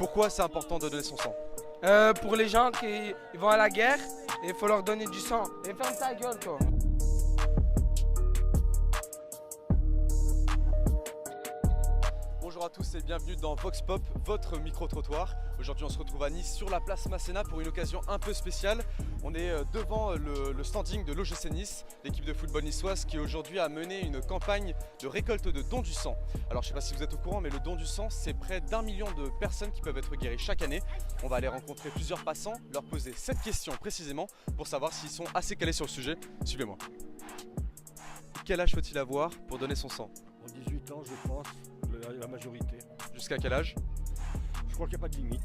Pourquoi c'est important de donner son sang? Pour les gens qui vont à la guerre, il faut leur donner du sang. Et ferme ta gueule, toi. Bonjour à tous et bienvenue dans Vox Pop, votre micro-trottoir. Aujourd'hui on se retrouve à Nice sur la place Masséna pour une occasion un peu spéciale. On est devant le standing de l'OGC Nice, l'équipe de football niçoise qui aujourd'hui a mené une campagne de récolte de dons du sang. Alors je ne sais pas si vous êtes au courant mais le don du sang c'est près d'1 million de personnes qui peuvent être guéries chaque année. On va aller rencontrer plusieurs passants, leur poser cette question précisément pour savoir s'ils sont assez calés sur le sujet. Suivez-moi. Quel âge faut-il avoir pour donner son sang? 18 ans, je pense, la majorité. Jusqu'à quel âge? Je crois qu'il n'y a pas de limite.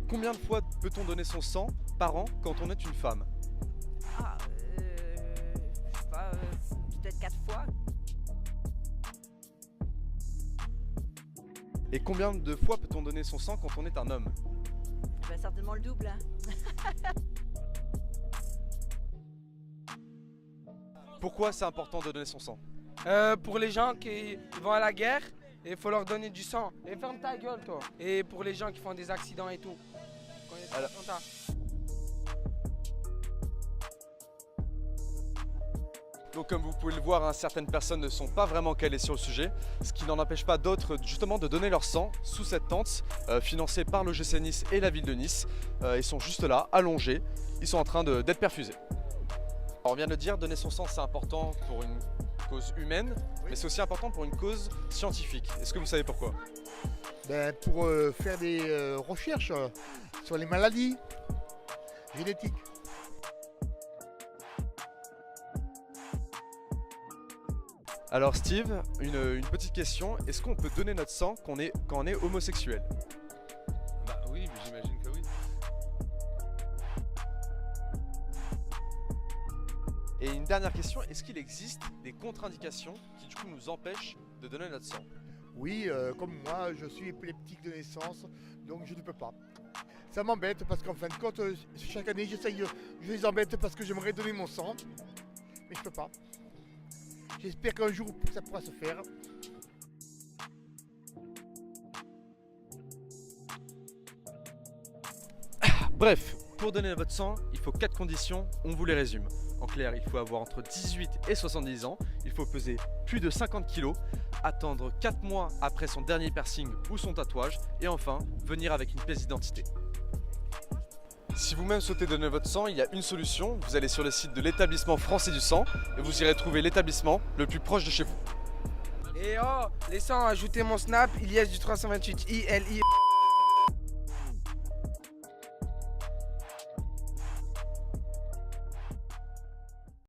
Combien de fois peut-on donner son sang par an quand on est une femme? Je sais pas, peut-être 4 fois. Et combien de fois peut-on donner son sang quand on est un homme? Ben, certainement le double. Hein. Pourquoi c'est important de donner son sang? Pour les gens qui vont à la guerre, il faut leur donner du sang. Et ferme ta gueule, toi. Et pour les gens qui font des accidents et tout. Quand il y a des Alors- attentats. Donc comme vous pouvez le voir, hein, certaines personnes ne sont pas vraiment calées sur le sujet, ce qui n'en empêche pas d'autres justement de donner leur sang sous cette tente financée par l'OGC Nice et la ville de Nice. Ils sont juste là, allongés, ils sont en train d'être perfusés. Alors, on vient de le dire, donner son sang c'est important pour une cause humaine, mais c'est aussi important pour une cause scientifique. Est-ce que vous savez pourquoi? Pour faire des recherches sur les maladies génétiques. Alors Steve, une petite question, est-ce qu'on peut donner notre sang quand on est homosexuel? Bah oui, mais j'imagine que oui. Et une dernière question, est-ce qu'il existe des contre-indications qui du coup nous empêchent de donner notre sang? Oui, comme moi, je suis épileptique de naissance, donc je ne peux pas. Ça m'embête parce qu'en fin de compte, chaque année, je les embête parce que j'aimerais donner mon sang, mais je peux pas. J'espère qu'un jour ça pourra se faire. Bref, pour donner votre sang, il faut 4 conditions, on vous les résume. En clair, il faut avoir entre 18 et 70 ans, il faut peser plus de 50 kg, attendre 4 mois après son dernier piercing ou son tatouage, et enfin, venir avec une pièce d'identité. Si vous-même souhaitez donner votre sang, il y a une solution, vous allez sur le site de l'établissement français du sang, et vous irez trouver l'établissement le plus proche de chez vous. Et oh, les sangs, ajoutez mon snap, Ilias du 328 ILI.